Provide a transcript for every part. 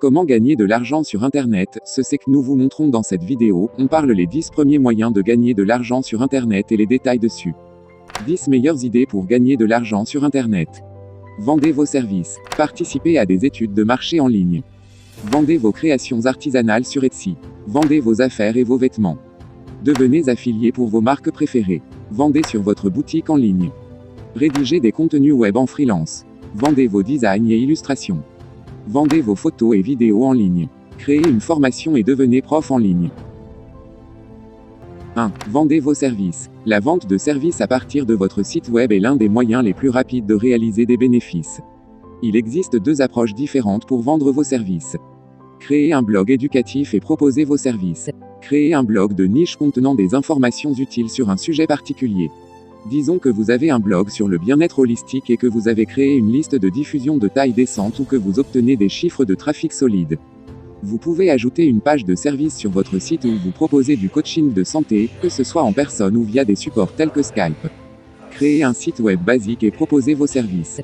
Comment gagner de l'argent sur Internet? C'est que nous vous montrons dans cette vidéo. On parle les 10 premiers moyens de gagner de l'argent sur Internet et les détails dessus. 10 meilleures idées pour gagner de l'argent sur Internet. Vendez vos services. Participez à des études de marché en ligne. Vendez vos créations artisanales sur Etsy. Vendez vos affaires et vos vêtements. Devenez affilié pour vos marques préférées. Vendez sur votre boutique en ligne. Rédigez des contenus web en freelance. Vendez vos designs et illustrations. Vendez vos photos et vidéos en ligne. Créez une formation et devenez prof en ligne. 1. Vendez vos services. La vente de services à partir de votre site web est l'un des moyens les plus rapides de réaliser des bénéfices. Il existe deux approches différentes pour vendre vos services. Créez un blog éducatif et proposez vos services. Créez un blog de niche contenant des informations utiles sur un sujet particulier. Disons que vous avez un blog sur le bien-être holistique et que vous avez créé une liste de diffusion de taille décente ou que vous obtenez des chiffres de trafic solides. Vous pouvez ajouter une page de service sur votre site où vous proposez du coaching de santé, que ce soit en personne ou via des supports tels que Skype. Créez un site web basique et proposez vos services.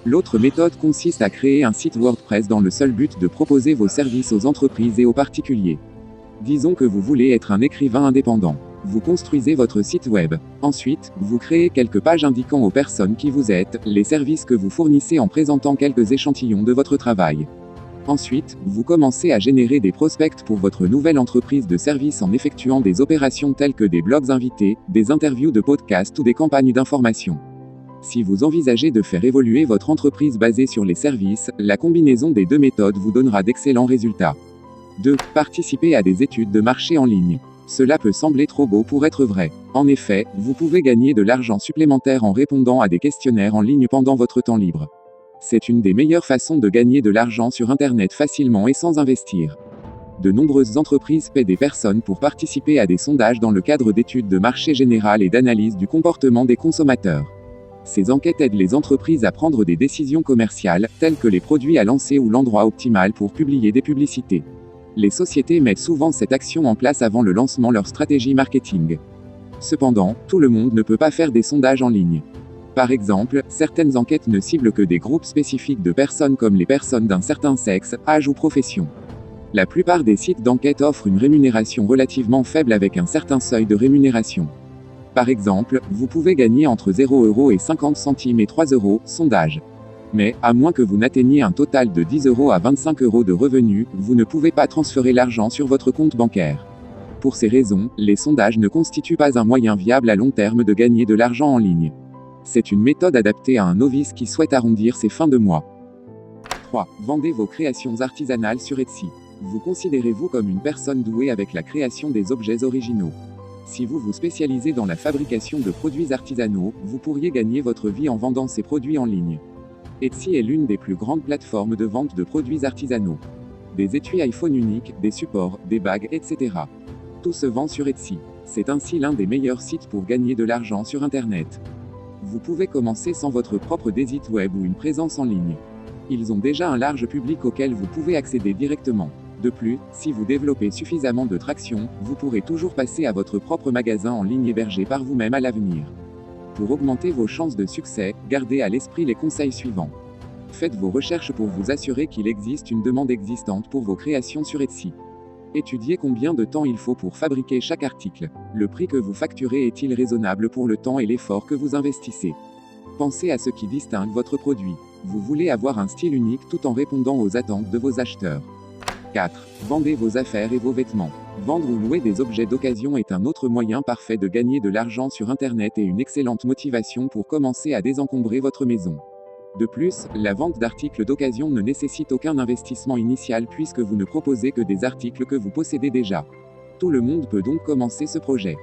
L'autre méthode consiste à créer un site WordPress dans le seul but de proposer vos services aux entreprises et aux particuliers. Disons que vous voulez être un écrivain indépendant. Vous construisez votre site web. Ensuite, vous créez quelques pages indiquant aux personnes qui vous êtes, les services que vous fournissez en présentant quelques échantillons de votre travail. Ensuite, vous commencez à générer des prospects pour votre nouvelle entreprise de services en effectuant des opérations telles que des blogs invités, des interviews de podcasts ou des campagnes d'information. Si vous envisagez de faire évoluer votre entreprise basée sur les services, la combinaison des deux méthodes vous donnera d'excellents résultats. 2. Participez à des études de marché en ligne. Cela peut sembler trop beau pour être vrai. En effet, vous pouvez gagner de l'argent supplémentaire en répondant à des questionnaires en ligne pendant votre temps libre. C'est une des meilleures façons de gagner de l'argent sur Internet facilement et sans investir. De nombreuses entreprises paient des personnes pour participer à des sondages dans le cadre d'études de marché général et d'analyse du comportement des consommateurs. Ces enquêtes aident les entreprises à prendre des décisions commerciales, telles que les produits à lancer ou l'endroit optimal pour publier des publicités. Les sociétés mettent souvent cette action en place avant le lancement de leur stratégie marketing. Cependant, tout le monde ne peut pas faire des sondages en ligne. Par exemple, certaines enquêtes ne ciblent que des groupes spécifiques de personnes comme les personnes d'un certain sexe, âge ou profession. La plupart des sites d'enquête offrent une rémunération relativement faible avec un certain seuil de rémunération. Par exemple, vous pouvez gagner entre 0,50 € et 3 €, sondage. Mais, à moins que vous n'atteigniez un total de 10 € à 25 € de revenus, vous ne pouvez pas transférer l'argent sur votre compte bancaire. Pour ces raisons, les sondages ne constituent pas un moyen viable à long terme de gagner de l'argent en ligne. C'est une méthode adaptée à un novice qui souhaite arrondir ses fins de mois. 3. Vendez vos créations artisanales sur Etsy. Vous considérez-vous comme une personne douée avec la création des objets originaux? Si vous vous spécialisez dans la fabrication de produits artisanaux, vous pourriez gagner votre vie en vendant ces produits en ligne. Etsy est l'une des plus grandes plateformes de vente de produits artisanaux. Des étuis iPhone uniques, des supports, des bagues, etc. Tout se vend sur Etsy. C'est ainsi l'un des meilleurs sites pour gagner de l'argent sur Internet. Vous pouvez commencer sans votre propre site web ou une présence en ligne. Ils ont déjà un large public auquel vous pouvez accéder directement. De plus, si vous développez suffisamment de traction, vous pourrez toujours passer à votre propre magasin en ligne hébergé par vous-même à l'avenir. Pour augmenter vos chances de succès, gardez à l'esprit les conseils suivants. Faites vos recherches pour vous assurer qu'il existe une demande existante pour vos créations sur Etsy. Étudiez combien de temps il faut pour fabriquer chaque article. Le prix que vous facturez est-il raisonnable pour le temps et l'effort que vous investissez? Pensez à ce qui distingue votre produit. Vous voulez avoir un style unique tout en répondant aux attentes de vos acheteurs. 4. Vendez vos affaires et vos vêtements. Vendre ou louer des objets d'occasion est un autre moyen parfait de gagner de l'argent sur Internet et une excellente motivation pour commencer à désencombrer votre maison. De plus, la vente d'articles d'occasion ne nécessite aucun investissement initial puisque vous ne proposez que des articles que vous possédez déjà. Tout le monde peut donc commencer ce projet.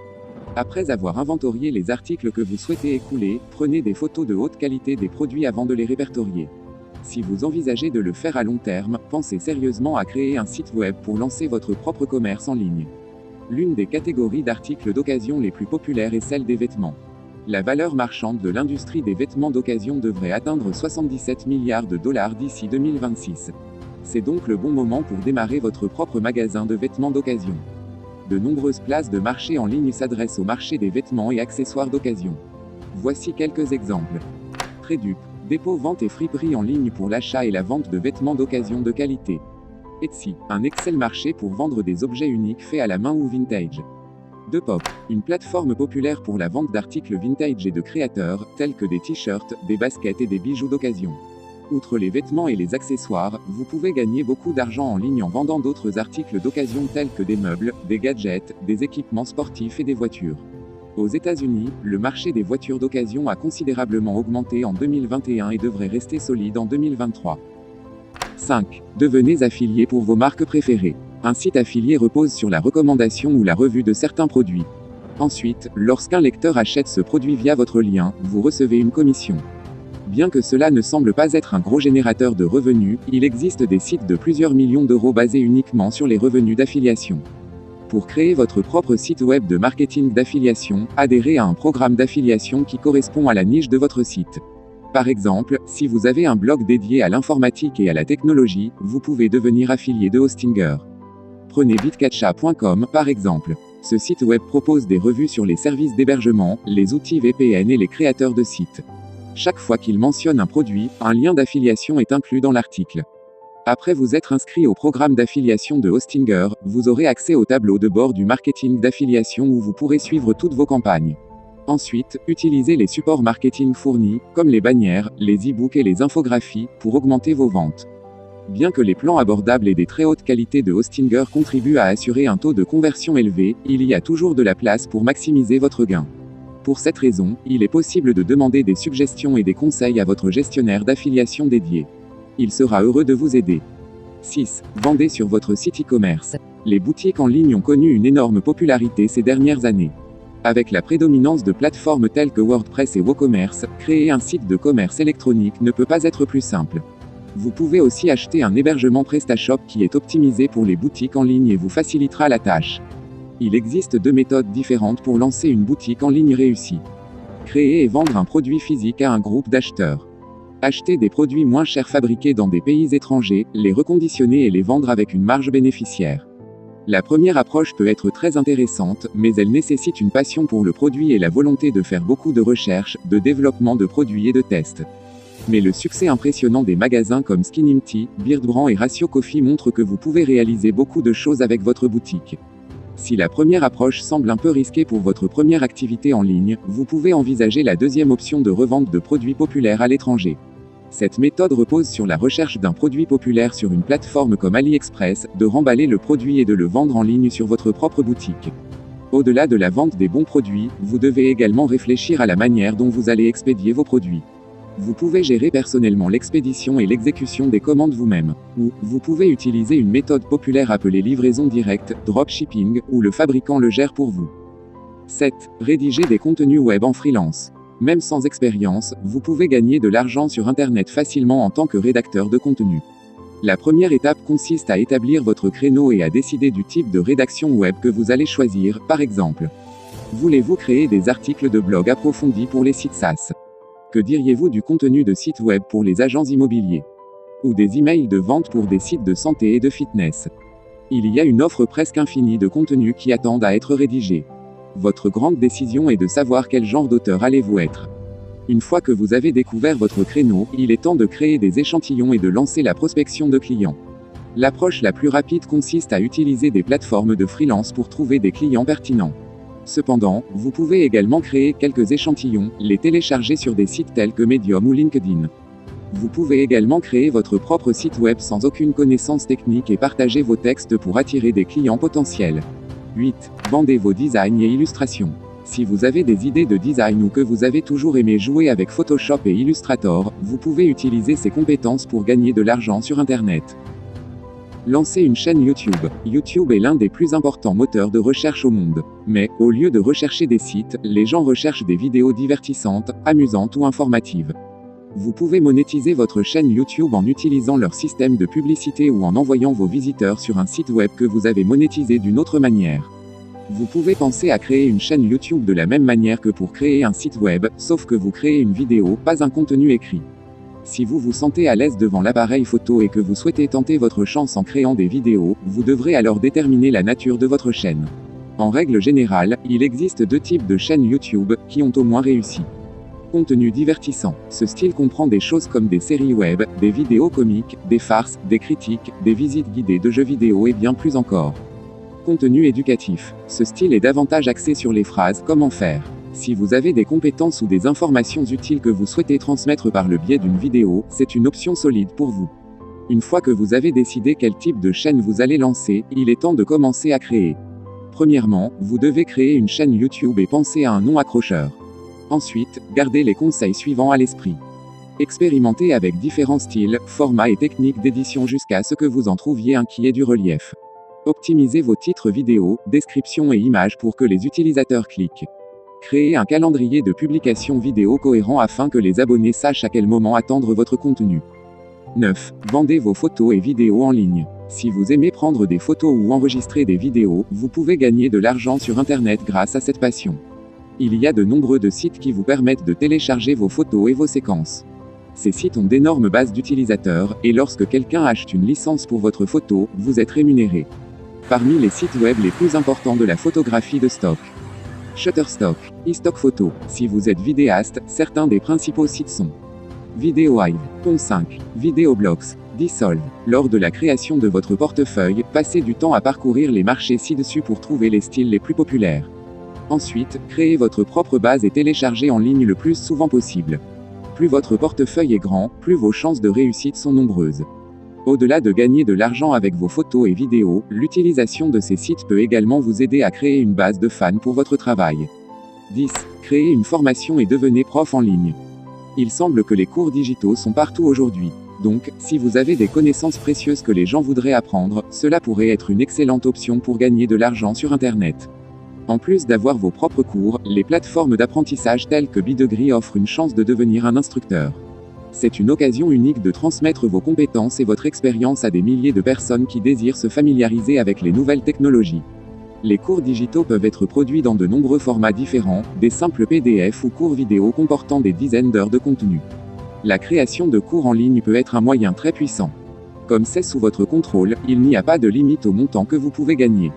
Après avoir inventorié les articles que vous souhaitez écouler, prenez des photos de haute qualité des produits avant de les répertorier. Si vous envisagez de le faire à long terme, pensez sérieusement à créer un site web pour lancer votre propre commerce en ligne. L'une des catégories d'articles d'occasion les plus populaires est celle des vêtements. La valeur marchande de l'industrie des vêtements d'occasion devrait atteindre 77 milliards de dollars d'ici 2026. C'est donc le bon moment pour démarrer votre propre magasin de vêtements d'occasion. De nombreuses places de marché en ligne s'adressent au marché des vêtements et accessoires d'occasion. Voici quelques exemples. Trédup, dépôt vente et friperie en ligne pour l'achat et la vente de vêtements d'occasion de qualité. Etsy, un Excel marché pour vendre des objets uniques faits à la main ou vintage. Depop, une plateforme populaire pour la vente d'articles vintage et de créateurs, tels que des t-shirts, des baskets et des bijoux d'occasion. Outre les vêtements et les accessoires, vous pouvez gagner beaucoup d'argent en ligne en vendant d'autres articles d'occasion tels que des meubles, des gadgets, des équipements sportifs et des voitures. Aux États-Unis, le marché des voitures d'occasion a considérablement augmenté en 2021 et devrait rester solide en 2023. 5. Devenez affilié pour vos marques préférées. Un site affilié repose sur la recommandation ou la revue de certains produits. Ensuite, lorsqu'un lecteur achète ce produit via votre lien, vous recevez une commission. Bien que cela ne semble pas être un gros générateur de revenus, il existe des sites de plusieurs millions d'euros basés uniquement sur les revenus d'affiliation. Pour créer votre propre site web de marketing d'affiliation, adhérez à un programme d'affiliation qui correspond à la niche de votre site. Par exemple, si vous avez un blog dédié à l'informatique et à la technologie, vous pouvez devenir affilié de Hostinger. Prenez Bitcacha.com par exemple. Ce site web propose des revues sur les services d'hébergement, les outils VPN et les créateurs de sites. Chaque fois qu'il mentionne un produit, un lien d'affiliation est inclus dans l'article. Après vous être inscrit au programme d'affiliation de Hostinger, vous aurez accès au tableau de bord du marketing d'affiliation où vous pourrez suivre toutes vos campagnes. Ensuite, utilisez les supports marketing fournis, comme les bannières, les e-books et les infographies, pour augmenter vos ventes. Bien que les plans abordables et des très hautes qualités de Hostinger contribuent à assurer un taux de conversion élevé, il y a toujours de la place pour maximiser votre gain. Pour cette raison, il est possible de demander des suggestions et des conseils à votre gestionnaire d'affiliation dédié. Il sera heureux de vous aider. 6. Vendez sur votre site e-commerce. Les boutiques en ligne ont connu une énorme popularité ces dernières années. Avec la prédominance de plateformes telles que WordPress et WooCommerce, créer un site de commerce électronique ne peut pas être plus simple. Vous pouvez aussi acheter un hébergement PrestaShop qui est optimisé pour les boutiques en ligne et vous facilitera la tâche. Il existe deux méthodes différentes pour lancer une boutique en ligne réussie. Créer et vendre un produit physique à un groupe d'acheteurs. Acheter des produits moins chers fabriqués dans des pays étrangers, les reconditionner et les vendre avec une marge bénéficiaire. La première approche peut être très intéressante, mais elle nécessite une passion pour le produit et la volonté de faire beaucoup de recherche, de développement de produits et de tests. Mais le succès impressionnant des magasins comme Skinempty, Beard Brand et Ratio Coffee montre que vous pouvez réaliser beaucoup de choses avec votre boutique. Si la première approche semble un peu risquée pour votre première activité en ligne, vous pouvez envisager la deuxième option de revente de produits populaires à l'étranger. Cette méthode repose sur la recherche d'un produit populaire sur une plateforme comme AliExpress, de remballer le produit et de le vendre en ligne sur votre propre boutique. Au-delà de la vente des bons produits, vous devez également réfléchir à la manière dont vous allez expédier vos produits. Vous pouvez gérer personnellement l'expédition et l'exécution des commandes vous-même. Ou, vous pouvez utiliser une méthode populaire appelée livraison directe, dropshipping, où le fabricant le gère pour vous. 7. Rédiger des contenus web en freelance. Même sans expérience, vous pouvez gagner de l'argent sur Internet facilement en tant que rédacteur de contenu. La première étape consiste à établir votre créneau et à décider du type de rédaction web que vous allez choisir, par exemple. Voulez-vous créer des articles de blog approfondis pour les sites SaaS? Que diriez-vous du contenu de site web pour les agents immobiliers? Ou des emails de vente pour des sites de santé et de fitness? Il y a une offre presque infinie de contenus qui attendent à être rédigés. Votre grande décision est de savoir quel genre d'auteur allez-vous être. Une fois que vous avez découvert votre créneau, il est temps de créer des échantillons et de lancer la prospection de clients. L'approche la plus rapide consiste à utiliser des plateformes de freelance pour trouver des clients pertinents. Cependant, vous pouvez également créer quelques échantillons, les télécharger sur des sites tels que Medium ou LinkedIn. Vous pouvez également créer votre propre site web sans aucune connaissance technique et partager vos textes pour attirer des clients potentiels. 8. Vendez vos designs et illustrations. Si vous avez des idées de design ou que vous avez toujours aimé jouer avec Photoshop et Illustrator, vous pouvez utiliser ces compétences pour gagner de l'argent sur Internet. Lancez une chaîne YouTube. YouTube est l'un des plus importants moteurs de recherche au monde. Mais, au lieu de rechercher des sites, les gens recherchent des vidéos divertissantes, amusantes ou informatives. Vous pouvez monétiser votre chaîne YouTube en utilisant leur système de publicité ou en envoyant vos visiteurs sur un site web que vous avez monétisé d'une autre manière. Vous pouvez penser à créer une chaîne YouTube de la même manière que pour créer un site web, sauf que vous créez une vidéo, pas un contenu écrit. Si vous vous sentez à l'aise devant l'appareil photo et que vous souhaitez tenter votre chance en créant des vidéos, vous devrez alors déterminer la nature de votre chaîne. En règle générale, il existe deux types de chaînes YouTube, qui ont au moins réussi. Contenu divertissant. Ce style comprend des choses comme des séries web, des vidéos comiques, des farces, des critiques, des visites guidées de jeux vidéo et bien plus encore. Contenu éducatif. Ce style est davantage axé sur les phrases comment faire. Si vous avez des compétences ou des informations utiles que vous souhaitez transmettre par le biais d'une vidéo, c'est une option solide pour vous. Une fois que vous avez décidé quel type de chaîne vous allez lancer, il est temps de commencer à créer. Premièrement, vous devez créer une chaîne YouTube et penser à un nom accrocheur. Ensuite, gardez les conseils suivants à l'esprit. Expérimentez avec différents styles, formats et techniques d'édition jusqu'à ce que vous en trouviez un qui ait du relief. Optimisez vos titres vidéo, descriptions et images pour que les utilisateurs cliquent. Créez un calendrier de publication vidéo cohérent afin que les abonnés sachent à quel moment attendre votre contenu. 9. Vendez vos photos et vidéos en ligne. Si vous aimez prendre des photos ou enregistrer des vidéos, vous pouvez gagner de l'argent sur Internet grâce à cette passion. Il y a de nombreux sites qui vous permettent de télécharger vos photos et vos séquences. Ces sites ont d'énormes bases d'utilisateurs, et lorsque quelqu'un achète une licence pour votre photo, vous êtes rémunéré. Parmi les sites web les plus importants de la photographie de stock. Shutterstock, iStock Photo. Si vous êtes vidéaste, certains des principaux sites sont VideoHive, Pond5, VideoBlocks, Dissolve. Lors de la création de votre portefeuille, passez du temps à parcourir les marchés ci-dessus pour trouver les styles les plus populaires. Ensuite, créez votre propre base et téléchargez en ligne le plus souvent possible. Plus votre portefeuille est grand, plus vos chances de réussite sont nombreuses. Au-delà de gagner de l'argent avec vos photos et vidéos, l'utilisation de ces sites peut également vous aider à créer une base de fans pour votre travail. 10. Créez une formation et devenez prof en ligne. Il semble que les cours digitaux sont partout aujourd'hui. Donc, si vous avez des connaissances précieuses que les gens voudraient apprendre, cela pourrait être une excellente option pour gagner de l'argent sur Internet. En plus d'avoir vos propres cours, les plateformes d'apprentissage telles que Bidegree offrent une chance de devenir un instructeur. C'est une occasion unique de transmettre vos compétences et votre expérience à des milliers de personnes qui désirent se familiariser avec les nouvelles technologies. Les cours digitaux peuvent être produits dans de nombreux formats différents, des simples PDF ou cours vidéo comportant des dizaines d'heures de contenu. La création de cours en ligne peut être un moyen très puissant. Comme c'est sous votre contrôle, il n'y a pas de limite au montant que vous pouvez gagner.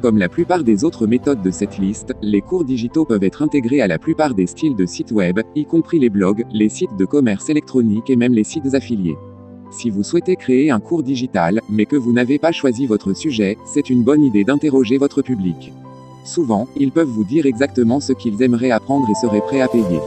Comme la plupart des autres méthodes de cette liste, les cours digitaux peuvent être intégrés à la plupart des styles de sites web, y compris les blogs, les sites de commerce électronique et même les sites affiliés. Si vous souhaitez créer un cours digital, mais que vous n'avez pas choisi votre sujet, c'est une bonne idée d'interroger votre public. Souvent, ils peuvent vous dire exactement ce qu'ils aimeraient apprendre et seraient prêts à payer.